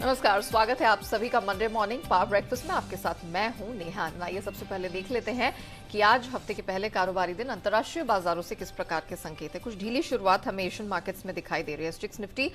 नमस्कार, स्वागत है आप सभी का मंडे मॉर्निंग पावर ब्रेकफास्ट में। आपके साथ मैं हूं नेहा। आइए सबसे पहले देख लेते हैं कि आज हफ्ते के पहले कारोबारी दिन अंतर्राष्ट्रीय बाजारों से किस प्रकार के संकेत है। कुछ ढीली शुरुआत हमें एशियन मार्केट्स में दिखाई दे रही है। स्टिक्स निफ्टी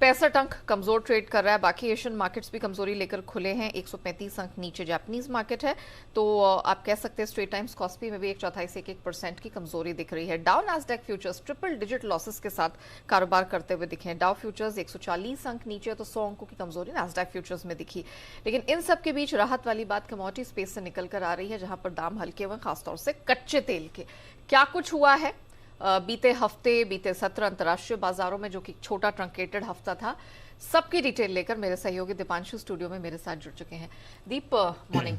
65 अंक कमजोर ट्रेड कर रहा है। बाकी एशियन मार्केट्स भी कमजोरी लेकर खुले हैं। 135 अंक नीचे जापानीज मार्केट है। तो आप कह सकते हैं स्ट्रेट टाइम्स कॉस्पी में भी 1/4 से 1% की कमजोरी दिख रही है। डाउ Nasdaq futures triple digit losses के साथ कारोबार करते हुए दिखे। डाउ फ्यूचर्स 140 अंक नीचे, तो 100 अंकों की कमजोरी नैस्डैक फ्यूचर्स में दिखी। लेकिन इन सब के बीच राहत वाली बात कमोडिटी स्पेस से निकल कर आ रही है, जहां पर दाम हल्के हुए, खासतौर से कच्चे तेल के। क्या कुछ हुआ है बीते हफ्ते, बीते सत्र अंतर्राष्ट्रीय बाजारों में, जो कि छोटा ट्रंकेटेड हफ्ता था, सबकी डिटेल लेकर मेरे सहयोगी दीपांशु स्टूडियो में मेरे साथ जुड़ चुके हैं। दीप, मॉर्निंग।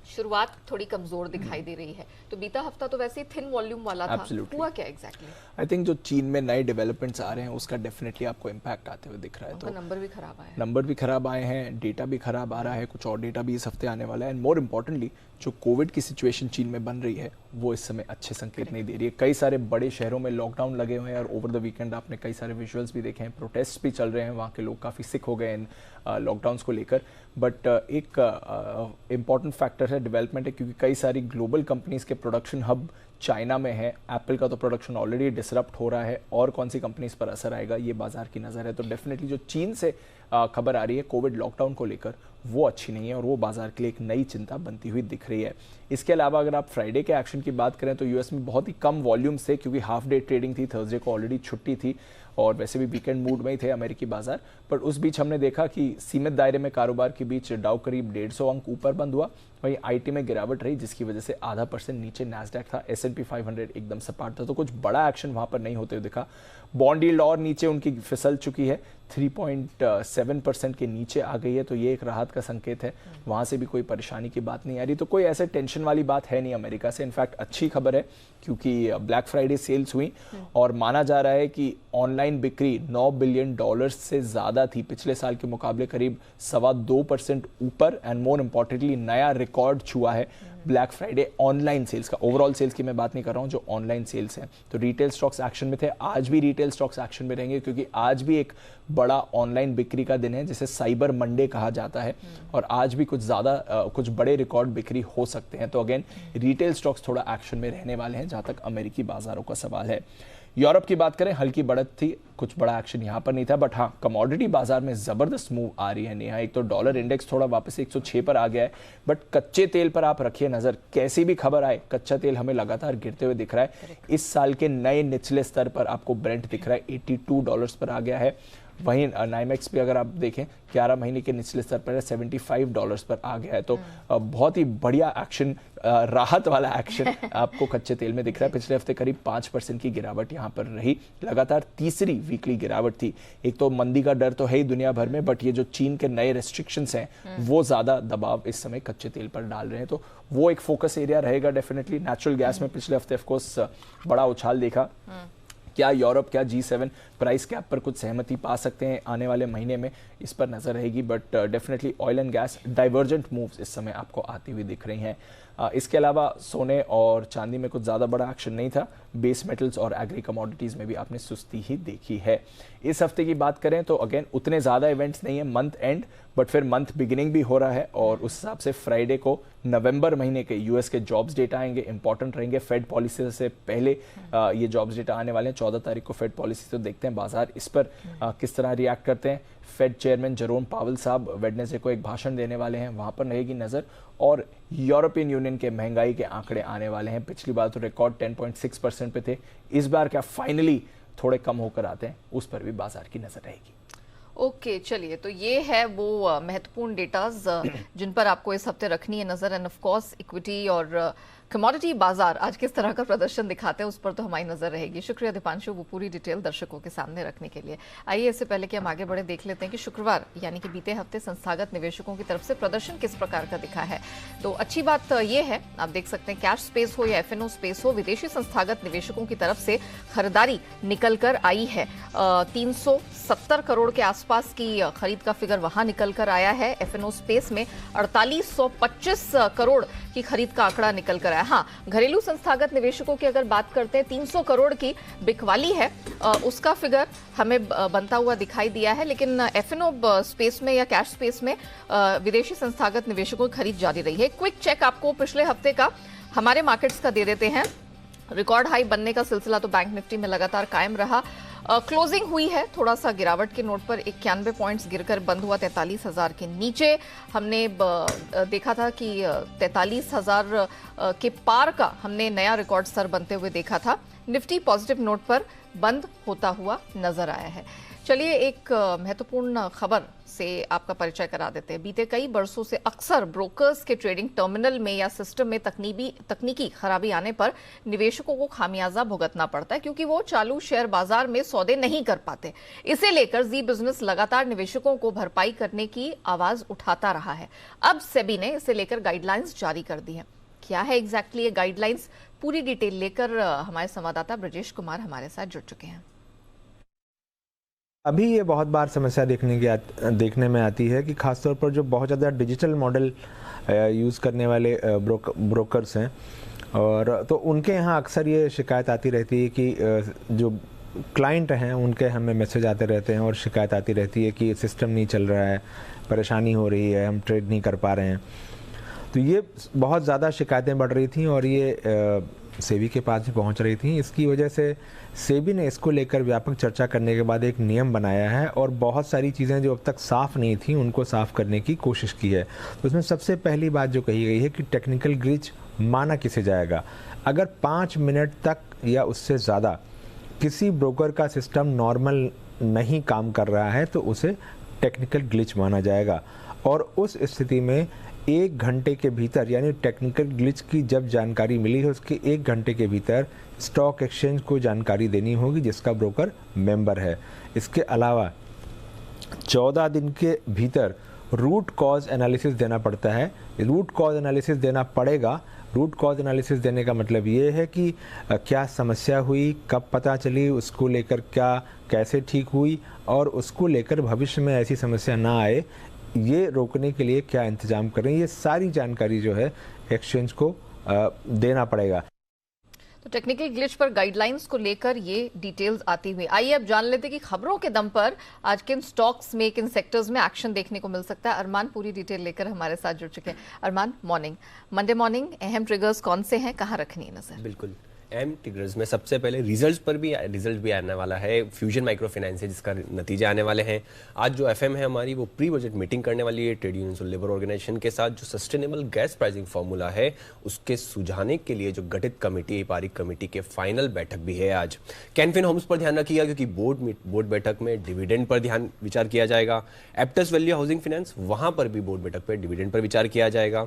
शुरुआत थोड़ी कमजोर दिखाई दे रही है, तो बीता हफ्ता तो वैसे ही थिन वॉल्यूम वाला था। हुआ क्या एग्जैक्टली? आई थिंक जो चीन में नए डेवलपमेंट्स आ रहे हैं उसका डेफिनेटली आपको इम्पैक्ट आते हुए दिख रहा है। तो नंबर भी खराब आया है। नंबर भी खराब आए हैं, डेटा भी खराब आ रहा है, कुछ और डेटा भी इस हफ्ते आने वाला है। एंड मोर इम्पोर्टेंटली जो कोविड की सिचुएशन चीन में बन रही है वो इस समय अच्छे संकेत नहीं दे रही है। कई सारे बड़े शहरों में लॉकडाउन लगे हुए हैं और ओवर द वीकेंड आपने कई सारे विजुअल्स भी देखे हैं, प्रोटेस्ट भी चल रहे हैं, वहाँ के लोग काफ़ी सिक हो गए इन लॉकडाउन्स को लेकर। बट एक इम्पॉर्टेंट फैक्टर है, डेवलपमेंट है, क्योंकि कई सारी ग्लोबल कंपनीज के प्रोडक्शन हब चाइना में है। एप्पल का तो प्रोडक्शन ऑलरेडी डिसरप्ट हो रहा है, और कौन सी कंपनीज पर असर आएगा ये बाजार की नज़र है। तो डेफिनेटली जो चीन से खबर आ रही है कोविड लॉकडाउन को लेकर, वो अच्छी नहीं है और वो बाजार के लिए एक नई चिंता बनती हुई दिख रही है। इसके अलावा अगर आप फ्राइडे के एक्शन की बात करें तो यूएस में बहुत ही कम वॉल्यूम से, क्योंकि हाफ डे ट्रेडिंग थी, थर्सडे को ऑलरेडी छुट्टी थी और वैसे भी वीकेंड मूड में ही थे अमेरिकी बाजार। पर उस बीच हमने देखा कि सीमित दायरे में कारोबार के बीच डाउ करीब 150 अंक ऊपर बंद हुआ। वहीं आईटी में गिरावट रही, जिसकी वजह से 0.5% नीचे नैस्डैक था। S&P 500 एकदम सपाट था, तो कुछ बड़ा एक्शन वहां पर नहीं होते हुए दिखा। बॉन्ड यील्ड और नीचे उनकी फिसल चुकी है, 3.7% के नीचे आ गई है, तो ये एक राहत का संकेत है। वहां से भी कोई परेशानी की बात नहीं आ रही, तो कोई ऐसे टेंशन वाली बात है नहीं अमेरिका से। इनफैक्ट अच्छी खबर है, क्योंकि ब्लैक फ्राइडे सेल्स हुई और माना जा रहा है कि ऑनलाइन बिक्री $9 बिलियन से ज्यादा थी, पिछले साल के मुकाबले करीब 2.25% ऊपर। एंड मोर इम्पोर्टेंटली नया रिकॉर्ड छुआ है ब्लैक फ्राइडे ऑनलाइन सेल्स का। ओवरऑल सेल्स की मैं बात नहीं कर रहा हूं, जो ऑनलाइन सेल्स है। तो रिटेल स्टॉक्स एक्शन में थे, आज भी रिटेल स्टॉक्स एक्शन में रहेंगे, क्योंकि आज भी एक बड़ा ऑनलाइन बिक्री का दिन है, जिसे साइबर मंडे कहा जाता है। और आज भी कुछ बड़े रिकॉर्ड बिक्री हो सकते हैं। तो अगेन रिटेल स्टॉक्स थोड़ा एक्शन में रहने वाले हैं, जहां तक अमेरिकी बाजारों का सवाल है। यूरोप की बात करें, हल्की बढ़त थी, कुछ बड़ा एक्शन यहां पर नहीं था। बट हाँ, कमोडिटी बाजार में जबरदस्त मूव आ रही है नेहा। एक तो डॉलर इंडेक्स थोड़ा वापस 106 पर आ गया है, बट कच्चे तेल पर आप रखिए नजर। कैसी भी खबर आए, कच्चा तेल हमें लगातार गिरते हुए दिख रहा है। इस साल के नए निचले स्तर पर आपको ब्रेंट दिख रहा है, $82 पर आ गया है। वहीं नाइमेक्स भी अगर आप देखें 11 महीने के निचले स्तर पर $75 पर आ गया है। तो बहुत ही बढ़िया एक्शन, राहत वाला एक्शन आपको कच्चे तेल में दिख रहा है। पिछले हफ्ते करीब 5% की गिरावट यहाँ पर रही, लगातार तीसरी वीकली गिरावट थी। एक तो मंदी का डर तो है ही दुनिया भर में, बट ये जो चीन के नए रेस्ट्रिक्शंस हैं वो ज्यादा दबाव इस समय कच्चे तेल पर डाल रहे हैं। तो वो एक फोकस एरिया रहेगा डेफिनेटली। नेचुरल गैस में पिछले हफ्ते ऑफकोर्स बड़ा उछाल देखा। क्या यूरोप, क्या G7 प्राइस कैप पर कुछ सहमति पा सकते हैं आने वाले महीने में, इस पर नजर रहेगी। But definitely oil and gas divergent moves इस समय आपको आती हुई दिख रही हैं। इसके अलावा सोने और चांदी में कुछ ज़्यादा बड़ा एक्शन नहीं था। बेस मेटल्स और एग्री कमोडिटीज़ में भी आपने सुस्ती ही देखी है। इस हफ्ते की बात करें तो अगेन उतने ज़्यादा इवेंट्स नहीं है, मंथ एंड, बट फिर मंथ बिगिनिंग भी हो रहा है। और उस हिसाब से फ्राइडे को नवंबर महीने के यूएस के जॉब्स डेटा आएंगे, इंपॉर्टेंट रहेंगे। फेड पॉलिसी से पहले ये जॉब्स डेटा आने वाले हैं। 14 तारीख को फेड पॉलिसी, तो देखते हैं बाजार इस पर किस तरह रिएक्ट करते हैं। फेड चेयरमैन जेरोम पावेल साहब वेडनेसडे को एक भाषण देने वाले हैं, वहां पर रहेगी नजर। और यूरोपियन यूनियन के महंगाई के आंकड़े आने वाले हैं। पिछली बार तो रिकॉर्ड 10.6% पे थे, इस बार क्या फाइनली थोड़े कम होकर आते हैं, उस पर भी बाजार की नजर रहेगी। ओके, चलिए, तो ये है वो महत्वपूर्ण डेटाज जिन पर आपको इस हफ्ते रखनी है नजर। एंड ऑफ कोर्स इक्विटी और कमोडिटी बाजार आज किस तरह का प्रदर्शन दिखाते हैं, उस पर तो हमारी नजर रहेगी। शुक्रिया दीपांशु, वो पूरी डिटेल दर्शकों के सामने रखने के लिए। आइए इससे पहले कि हम आगे बढ़े, देख लेते हैं कि शुक्रवार यानी कि बीते हफ्ते संस्थागत निवेशकों की तरफ से प्रदर्शन किस प्रकार का दिखा है। तो अच्छी बात ये है, आप देख सकते हैं कैश स्पेस हो या FNO स्पेस हो, विदेशी संस्थागत निवेशकों की तरफ से खरीदारी निकल कर आई है। 370 करोड़ के आसपास की खरीद का फिगर वहां निकल कर आया है। FNO स्पेस में 4825 करोड़ की खरीद का आंकड़ा निकल कर रहा है। हाँ, घरेलू संस्थागत निवेशकों की अगर बात करते हैं, 300 करोड़ की बिकवाली है, उसका फिगर हमें बनता हुआ दिखाई दिया है। लेकिन एफएनओ स्पेस में या कैश स्पेस में विदेशी संस्थागत निवेशकों की खरीद जारी रही है। क्विक चेक आपको पिछले हफ्ते का हमारे मार्केट्स का दे देते हैं। रिकॉर्ड हाई बनने का सिलसिला तो बैंक निफ्टी में लगातार कायम रहा। क्लोजिंग हुई है थोड़ा सा गिरावट के नोट पर, 91 पॉइंट्स गिरकर बंद हुआ 43,000 के नीचे। हमने देखा था कि 43,000 के पार का हमने नया रिकॉर्ड स्तर बनते हुए देखा था। निफ्टी पॉजिटिव नोट पर बंद होता हुआ नजर आया है। चलिए एक महत्वपूर्ण खबर से आपका परिचय करा देते हैं। बीते कई बरसों से अक्सर ब्रोकर्स के ट्रेडिंग टर्मिनल में या सिस्टम में तकनीकी खराबी आने पर निवेशकों को खामियाजा भुगतना पड़ता है, क्योंकि वो चालू शेयर बाजार में सौदे नहीं कर पाते। इसे लेकर जी बिजनेस लगातार निवेशकों को भरपाई करने की आवाज उठाता रहा है। अब सेबी ने इसे लेकर गाइडलाइंस जारी कर दी है। क्या है एग्जैक्टली ये गाइडलाइंस, पूरी डिटेल लेकर हमारे संवाददाता ब्रजेश कुमार हमारे साथ जुड़ चुके हैं। अभी ये बहुत बार समस्या देखने में आती है कि खासतौर पर जो बहुत ज़्यादा डिजिटल मॉडल यूज़ करने वाले ब्रोकर्स हैं, और तो उनके यहाँ अक्सर ये शिकायत आती रहती है कि जो क्लाइंट हैं उनके हमें मैसेज आते रहते हैं और शिकायत आती रहती है कि सिस्टम नहीं चल रहा है, परेशानी हो रही है, हम ट्रेड नहीं कर पा रहे हैं। तो ये बहुत ज़्यादा शिकायतें बढ़ रही थी और ये सेबी के पास भी पहुंच रही थी। इसकी वजह से सेबी ने इसको लेकर व्यापक चर्चा करने के बाद एक नियम बनाया है और बहुत सारी चीज़ें जो अब तक साफ़ नहीं थी उनको साफ़ करने की कोशिश की है। तो उसमें सबसे पहली बात जो कही गई है कि टेक्निकल ग्लिच माना किसे जाएगा। अगर 5 मिनट तक या उससे ज़्यादा किसी ब्रोकर का सिस्टम नॉर्मल नहीं काम कर रहा है तो उसे टेक्निकल ग्लिच माना जाएगा, और उस स्थिति में 1 घंटे के भीतर, यानी टेक्निकल ग्लिच की जब जानकारी मिली है उसके 1 घंटे के भीतर स्टॉक एक्सचेंज को जानकारी देनी होगी जिसका ब्रोकर मेंबर है। इसके अलावा 14 दिन के भीतर रूट कॉज एनालिसिस देना पड़ता है। रूट कॉज एनालिसिस देना पड़ेगा। रूट कॉज एनालिसिस देने का मतलब ये है कि क्या समस्या हुई, कब पता चली, उसको लेकर कैसे ठीक हुई, और उसको लेकर भविष्य में ऐसी समस्या ना आए ये रोकने के लिए क्या इंतजाम करें। ये सारी जानकारी जो है एक्सचेंज को देना पड़ेगा। तो टेक्निकल ग्लिच पर गाइडलाइंस को लेकर ये डिटेल्स आती हुई। आइए अब जान लेते हैं कि खबरों के दम पर आज किन स्टॉक्स में, किन सेक्टर्स में एक्शन देखने को मिल सकता है। अरमान पूरी डिटेल लेकर हमारे साथ जुड़ चुके हैं। अरमान, मॉर्निंग, मंडे मॉर्निंग, अहम ट्रिगर्स कौन से हैं, कहाँ रखनी है नजर? बिल्कुल, एम ट्रिगर्स में सबसे पहले रिजल्ट भी आने वाला है। फ्यूजन माइक्रो फाइनेंस है जिसका नतीजे आने वाले हैं। आज जो एफएम है हमारी वो प्री बजट मीटिंग करने वाली है ट्रेड यूनियंस और लेबर ऑर्गेनाइजेशन के साथ। जो सस्टेनेबल गैस प्राइसिंग फार्मूला है उसके सुझाने के लिए जो गठित कमेटी, पारिक कमेटी के फाइनल बैठक भी है आज। कैनफिन होम्स पर ध्यान रखिएगा क्योंकि बोर्ड बैठक में डिविडेंड पर विचार किया जाएगा। एप्टस वैल्यू हाउसिंग फाइनेंस, वहां पर भी बोर्ड बैठक पर डिविडेंड पर विचार किया जाएगा।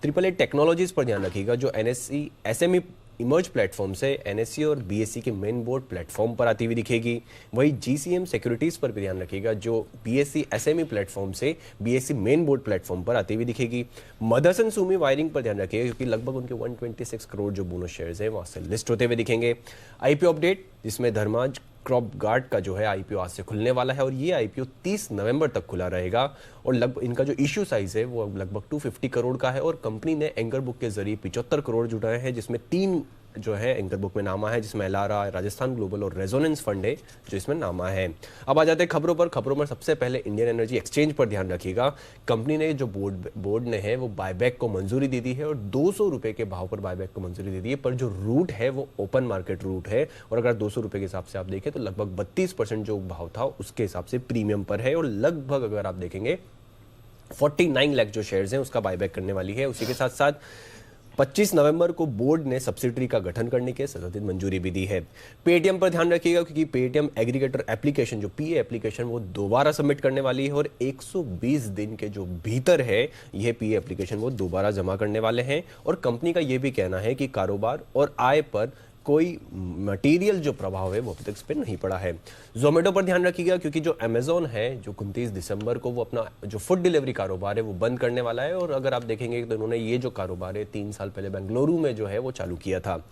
AAA टेक्नोलॉजीज पर ध्यान रखिएगा जो NSE SME इमर्ज प्लेटफॉर्म से NSE और BSE के मेन बोर्ड प्लेटफॉर्म पर आती हुई दिखेगी। वही GCM सिक्योरिटीज पर भी ध्यान रखिएगा जो BSE SME प्लेटफॉर्म से BSE मेन बोर्ड प्लेटफॉर्म पर आती हुई दिखेगी। मदरसन सुमी वायरिंग पर ध्यान रखिएगा क्योंकि लगभग उनके 126 करोड़ जो बोनस शेयर्स हैं वहां से लिस्ट होते हुए दिखेंगे। IPO अपडेट जिसमें धर्माज क्रॉप गार्ड का जो है IPO आज से खुलने वाला है और ये IPO 30 नवंबर तक खुला रहेगा और लगभग इनका जो इश्यू साइज है वो लगभग 250 करोड़ का है और कंपनी ने एंकर बुक के जरिए 75 करोड़ जुटाए हैं जिसमें 3 जो है एंकर बुक में नामा है जिसमें एलारा, राजस्थान ग्लोबल और रेजोनेंस फंड है जो इसमें नामा है। अब आ जाते हैं खबरों पर सबसे पहले इंडियन एनर्जी एक्सचेंज पर ध्यान रखिएगा। कंपनी ने जो बोर्ड ने है वो बायबैक को मंजूरी दे दी है और 200 रुपए के भाव पर बायबैक को मंजूरी दे दी है, पर जो रूट है वो ओपन मार्केट रूट है और अगर 200 रुपए के हिसाब से आप देखें तो लगभग 32% जो भाव था उसके हिसाब से प्रीमियम पर है और लगभग अगर आप देखेंगे 49 लाख जो शेयर्स हैं उसका बायबैक करने वाली है। उसी के साथ साथ 25 नवंबर को बोर्ड ने सब्सिडरी का गठन करने के सत्ताधिक मंजूरी भी दी है। पेटीएम पर ध्यान रखिएगा क्योंकि पेटीएम एग्रीगेटर एप्लीकेशन जो PA एप्लीकेशन वो दोबारा सबमिट करने वाली है और 120 दिन के जो भीतर है यह PA एप्लीकेशन वो दोबारा जमा करने वाले हैं और कंपनी का यह भी कहना है कि कारोबार और आय पर कोई मटेरियल जो प्रभाव है वो अभी तक इस पर नहीं पड़ा है। जोमेटो पर ध्यान रखिएगा क्योंकि जो अमेजोन है जो 29 दिसंबर को वो अपना जो फूड डिलीवरी कारोबार है वो बंद करने वाला है, और अगर आप देखेंगे तो इन्होंने ये जो कारोबार है 3 साल पहले बेंगलुरु में जो है वो चालू किया था।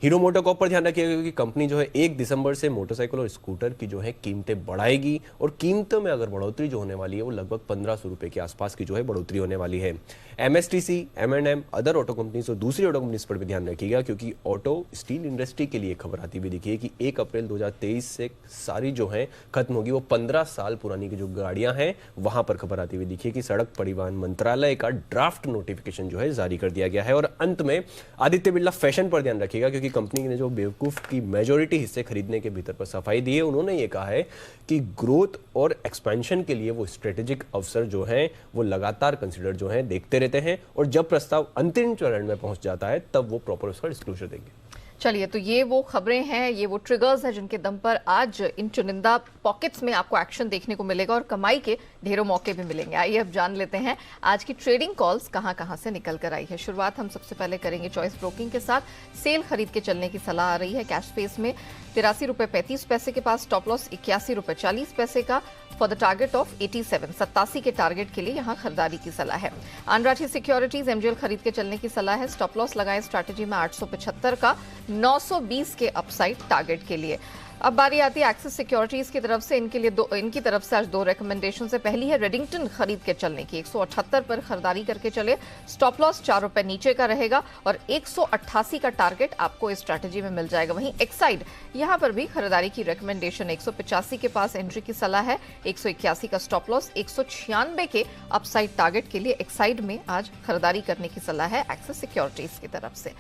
हीरो मोटोकॉर्प पर ध्यान रखिएगा क्योंकि कंपनी जो है 1 दिसंबर से मोटरसाइकिल और स्कूटर की जो है कीमतें बढ़ाएगी, और कीमतों में अगर बढ़ोतरी जो होने वाली है वो लगभग 1500 रुपए के आसपास की जो है बढ़ोतरी होने वाली है। MSTC, M&M, other auto companies और दूसरी ऑटो कंपनीज पर भी ध्यान रखिएगा क्योंकि ऑटो स्टील इंडस्ट्री के लिए खबर आती हुई दिखी है कि 1 अप्रैल 2023 से सारी जो है खत्म होगी। वो 15 साल पुरानी की जो गाड़ियां हैं वहां पर खबर आती हुई दिखी है कि सड़क परिवहन मंत्रालय का ड्राफ्ट नोटिफिकेशन जो है जारी कर दिया गया है। और अंत में आदित्य बिरला फैशन पर ध्यान रखिएगा क्योंकि कंपनी ने जो बेवकूफ की मेजोरिटी हिस्से खरीदने के भीतर पर सफाई दी है, उन्होंने ये कहा है कि ग्रोथ और एक्सपेंशन के लिए वो स्ट्रेटेजिक अवसर जो हैं वो लगातार कंसिडर जो हैं देखते रहते हैं, और जब प्रस्ताव अंतिम चरण में पहुंच जाता है तब वो प्रॉपर उसका डिस्क्लोजर देंगे। चलिए, तो ये वो खबरें हैं, ये वो ट्रिगर्स हैं जिनके दम पर आज इन चुनिंदा पॉकेट्स में आपको एक्शन देखने को मिलेगा और कमाई के ढेरों मौके भी मिलेंगे। आइए अब जान लेते हैं आज की ट्रेडिंग कॉल्स कहां से निकल कर आई है। शुरुआत हम सबसे पहले करेंगे चॉइस ब्रोकिंग के साथ। सेल खरीद के चलने की सलाह आ रही है। कैश स्पेस में 83 रुपए 35 पैसे के पास, स्टॉप लॉस 81 रुपए 40 पैसे का, फॉर द टारगेट ऑफ 87 के टारगेट के लिए यहां खरीदारी की सलाह है। अनराठी सिक्योरिटीज MGL खरीद के चलने की सलाह है। स्टॉप लॉस लगाएं स्ट्रैटेजी में 875 का, 920 के अपसाइड टारगेट के लिए। अब बारी आती है एक्सिस सिक्योरिटीज की तरफ से। इनकी तरफ से आज 2 रिकमेंडेशन है। पहली है रेडिंगटन खरीद के चलने की, 178 पर खरीदारी करके चले, स्टॉप लॉस 4 रुपए नीचे का रहेगा और 188 का टारगेट आपको इस स्ट्रैटेजी में मिल जाएगा। वहीं एक्साइड यहां पर भी खरीदारी की रिकमेंडेशन, 185 के पास एंट्री की सलाह है, 181 का स्टॉप लॉस, 196 के अपसाइड टारगेट के लिए एक्साइड में आज खरीदारी करने की सलाह है एक्सिस सिक्योरिटीज की तरफ से।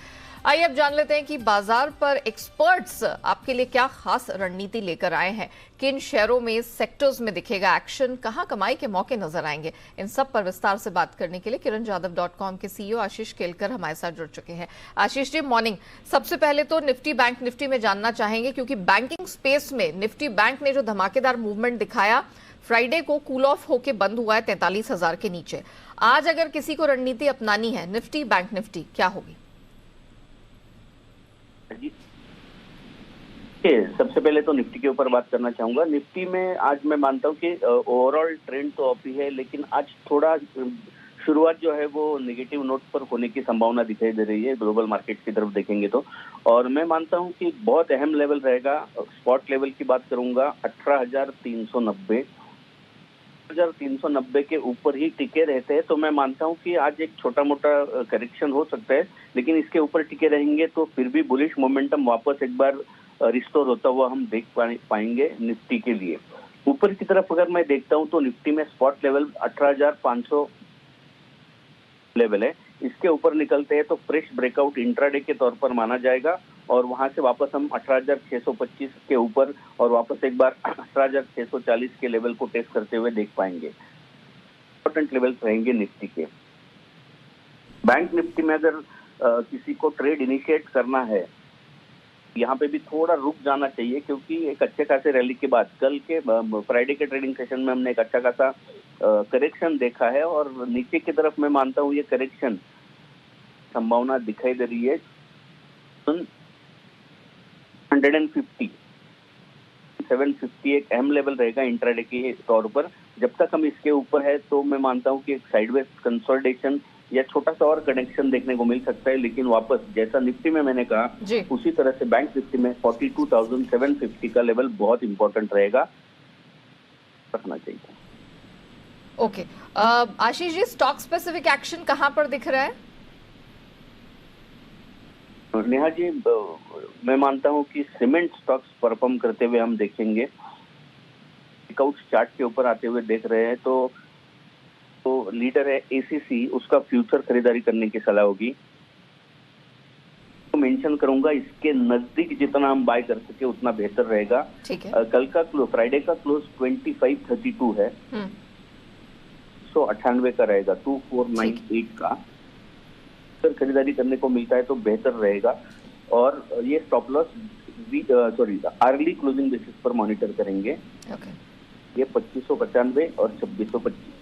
आइए अब जान लेते हैं कि बाजार पर एक्सपर्ट्स आपके लिए क्या खास रणनीति लेकर आए हैं, किन शेयरों में, सेक्टर्स में दिखेगा एक्शन, कहां कमाई के मौके नजर आएंगे। इन सब पर विस्तार से बात करने के लिए kiranjadhav.com के CEO आशीष केलकर हमारे साथ जुड़ चुके हैं। आशीष जी, मॉर्निंग। सबसे पहले तो निफ्टी बैंक निफ्टी में जानना चाहेंगे क्योंकि बैंकिंग स्पेस में निफ्टी बैंक ने जो धमाकेदार मूवमेंट दिखाया, फ्राइडे को कूल ऑफ होकर बंद हुआ है 43,000 के नीचे। आज अगर किसी को रणनीति अपनानी है निफ्टी बैंक निफ्टी, क्या होगी? सबसे पहले तो निफ्टी के ऊपर बात करना चाहूंगा। निफ्टी में आज मैं मानता हूं कि ओवरऑल ट्रेंड तो अप ही है, लेकिन आज थोड़ा शुरुआत जो है वो नेगेटिव नोट पर होने की संभावना दिखाई दे रही है ग्लोबल मार्केट की तरफ देखेंगे तो। और मैं मानता हूं कि बहुत अहम लेवल रहेगा, स्पॉट लेवल की बात करूंगा 18,390 18,390 के ऊपर ही टिके रहते हैं तो मैं मानता हूं कि आज एक छोटा मोटा करेक्शन हो सकता है, लेकिन इसके ऊपर टिके रहेंगे तो फिर भी बुलिश मोमेंटम वापस एक बार रिस्टोर होता हुआ हम देख पाएंगे निफ्टी के लिए। ऊपर की तरफ अगर मैं देखता हूं तो निफ्टी में स्पॉट लेवल 18,500 लेवल है, इसके ऊपर निकलते हैं तो फ्रेश ब्रेकआउट इंट्राडे के तौर पर माना जाएगा और वहां से वापस हम 18,625 के ऊपर और वापस एक बार 18,640 के लेवल को टेस्ट करते हुए देख पाएंगे। इंपॉर्टेंट लेवल्स रहेंगे निफ्टी के। बैंक निफ्टी में अगर किसी को ट्रेड इनिशिएट करना है, यहाँ पे भी थोड़ा रुक जाना चाहिए क्योंकि एक अच्छे खासे रैली के बाद कल के फ्राइडे के ट्रेडिंग सेशन में हमने एक अच्छा खासा करेक्शन देखा है और नीचे की तरफ मैं मानता हूँ ये करेक्शन संभावना दिखाई दे रही है 150 750 एक अहम लेवल रहेगा इंट्राडे के तौर पर। जब तक हम इसके ऊपर है तो मैं मानता हूँ कि एक साइडवेज कंसोलिडेशन या छोटा सा और कनेक्शन देखने को मिल सकता है, लेकिन वापस जैसा निफ्टी में मैंने कहा उसी तरह से बैंक निफ्टी में 42,750 का लेवल बहुत इंपॉर्टेंट रहेगा, रखना चाहिए। Okay, Ashish ji, stock specific action कहां पर दिख रहा है? नेहा जी, मैं मानता हूं कि सीमेंट स्टॉक्स परफॉर्म करते हुए हम देखेंगे। ब्रेकआउट चार्ट के ऊपर आते हुए देख रहे हैं तो लीडर है ACC, उसका फ्यूचर खरीदारी करने की सलाह होगी। तो मेंशन करूंगा इसके नजदीक जितना हम बाय कर सके उतना बेहतर रहेगा। ठीक है। कल का फ्राइडे का क्लोज 2532 है, 198 का रहेगा, 2498 का खरीदारी करने को मिलता है तो बेहतर रहेगा। और ये stop loss early closing basis पर मॉनिटर करेंगे। ये 2595 और 2625।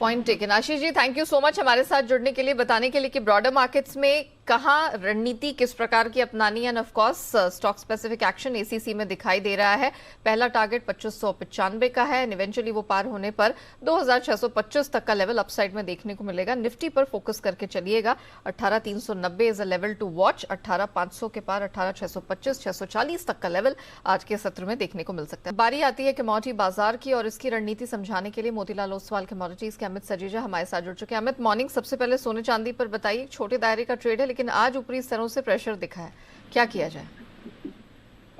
Point taken. Ashish ji, thank you so much हमारे साथ जुड़ने के लिए, बताने के लिए कि ब्रॉडर मार्केट्स में कहाँ रणनीति किस प्रकार की अपनानी है, end of course stock specific action ACC में दिखाई दे रहा है। पहला टारगेट 2595 का है, इवेंचुअली वो पार होने पर 2625 तक का लेवल अपसाइड में देखने को मिलेगा। निफ्टी पर फोकस करके चलिएगा, 18390 is a level to watch. 18500 के पार 18625 640 तक का लेवल आज के सत्र में देखने को मिल सकता है। बारी आती है कमोडिटी बाजार की और इसकी रणनीति समझाने के लिए मोतीलाल ओसवाल कमोडिटीज के अमित सजीजा हमारे साथ जुड़ चुके हैं। अमित, मॉर्निंग। सबसे पहले सोने चांदी पर बताइए, छोटे दायरे का ट्रेड है लेकिन आज ऊपरी स्तरों से प्रेशर दिखा है, क्या किया जाए?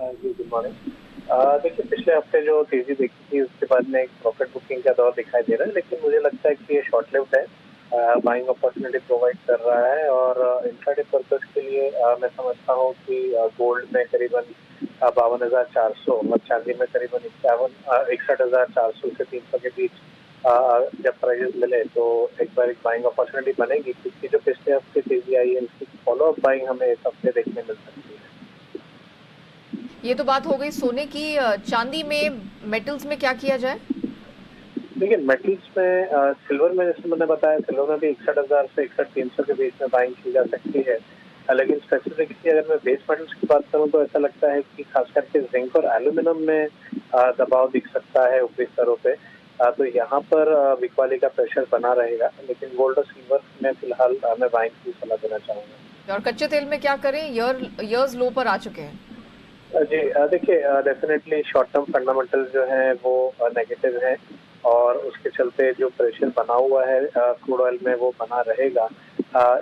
जी, गुड मॉर्निंग। देखिए, पिछले हफ्ते जो तेजी देखी थी उसके बाद में एक प्रॉफिट बुकिंग का दौर दिखाई दे रहा है, लेकिन मुझे लगता है कि ये शॉर्ट लिव्ड है। बाइंग अपॉर्चुनिटी प्रोवाइड कर रहा है और इंट्राडे पर्पस के लिए मैं समझता हूँ कि गोल्ड में करीबन 52,400 और चांदी में करीबन 61,400 से 300 के बीच जब प्राइजेस मिले तो एक बार एक बाइंग अपॉर्चुनिटी बनेगी, क्योंकि जो पिछले हफ्ते तेजी आई है उसकी फॉलो अप बाइंग हमें इस हफ्ते देखने मिल सकती है। ये तो बात हो गई सोने की। चांदी में, मेटल्स में क्या किया जाए? देखिए, मेटल्स में सिल्वर में जैसे मैंने बताया, सिल्वर में भी 61,000 से 61,300 के बीच में बाइंग की जा सकती है। लेकिन स्पेसिफिकली अगर मैं बेस मेटल्स की बात करूं तो ऐसा लगता है कि खास करके जिंक और एल्यूमिनियम में दबाव दिख सकता है ऊपरी स्तरों पे। तो यहाँ पर बिकवाली का प्रेशर बना रहेगा, लेकिन गोल्ड और सिल्वर में फिलहाल मैं बाइंग की सलाह देना चाहूंगा। और कच्चे तेल में क्या करें? ईयर्स लो पर आ चुके हैं। जी, देखिए, डेफिनेटली शॉर्ट टर्म फंडामेंटल्स जो हैं वो नेगेटिव हैं और उसके चलते जो प्रेशर बना हुआ है क्रूड ऑयल में वो बना रहेगा।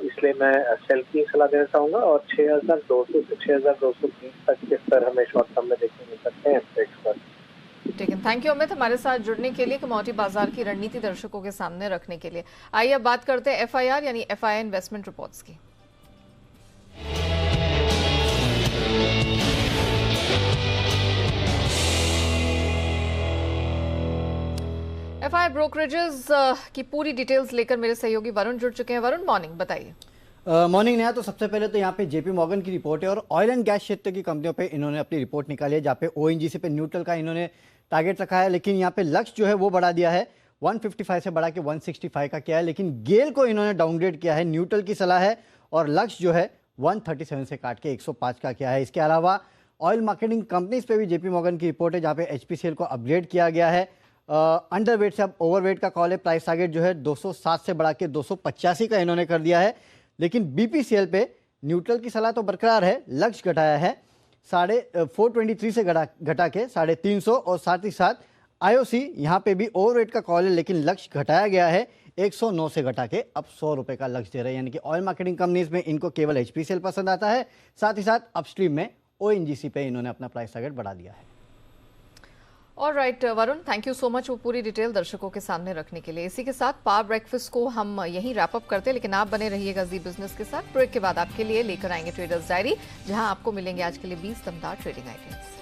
इसलिए मैं सेल की सलाह देना चाहूंगा और 6,200 से 6,230 तक के स्तर हमें शॉर्ट टर्म में देखने मिल सकते हैं इंडेक्स पर। ठीक है, थैंक यू अमित हमारे साथ जुड़ने के लिए, कमोडिटी बाजार की रणनीति दर्शकों के सामने रखने के लिए। आइए अब बात करते हैं एफआईआर यानी एफआईआई इन्वेस्टमेंट रिपोर्ट्स की। एफआईआई ब्रोकरेजेस की पूरी डिटेल्स लेकर मेरे सहयोगी वरुण जुड़ चुके हैं। वरुण, मॉर्निंग, बताइए। मॉर्निंग नया। तो सबसे पहले तो यहाँ पे जेपी मॉर्गन की रिपोर्ट है और ऑयल एंड गैस क्षेत्र की कंपनियों पे इन्होंने अपनी रिपोर्ट निकाली है, जहाँ पे ओएनजीसी पे न्यूट्रल का इन्होंने टारगेट रखा है, लेकिन यहाँ पे लक्ष्य जो है वो बढ़ा दिया है, 155 से बढ़ा के 165 का किया है। लेकिन गेल को इन्होंने डाउनग्रेड किया है, न्यूट्रल की सलाह है और लक्ष्य जो है 137 से काट के 105 का किया है। इसके अलावा ऑयल मार्केटिंग कंपनीज पे भी जेपी मॉर्गन की रिपोर्ट है, जहाँ पे एचपीसीएल को अपग्रेड किया गया है। अंडरवेट से अब ओवरवेट का कॉल है। प्राइस टारगेट जो है 207 से बढ़ा के 285 का इन्होंने कर दिया है। लेकिन बीपीसीएल पे न्यूट्रल की सलाह तो बरकरार है, लक्ष्य घटाया है 423 से घटा के 350 और साथ ही साथ आईओसी यहाँ पे भी ओवरवेट का कॉल है, लेकिन लक्ष्य घटाया गया है 109 से घटा के अब 100 रुपए का लक्ष्य दे रहे हैं। यानी कि ऑयल मार्केटिंग कंपनीज में इनको केवल एचपीसीएल पसंद आता है, साथ ही साथ अपस्ट्रीम में ओएनजीसी पे इन्होंने अपना प्राइस टारगेट बढ़ा दिया है। Alright Varun, thank you so much वो पूरी डिटेल दर्शकों के सामने रखने के लिए। इसी के साथ पावर ब्रेकफास्ट को हम यहीं रैप अप करते हैं, लेकिन आप बने रहिएगा जी बिजनेस के साथ। ब्रेक के बाद आपके लिए लेकर आएंगे ट्रेडर्स डायरी, जहां आपको मिलेंगे आज के लिए 20 दमदार ट्रेडिंग आइडियाज।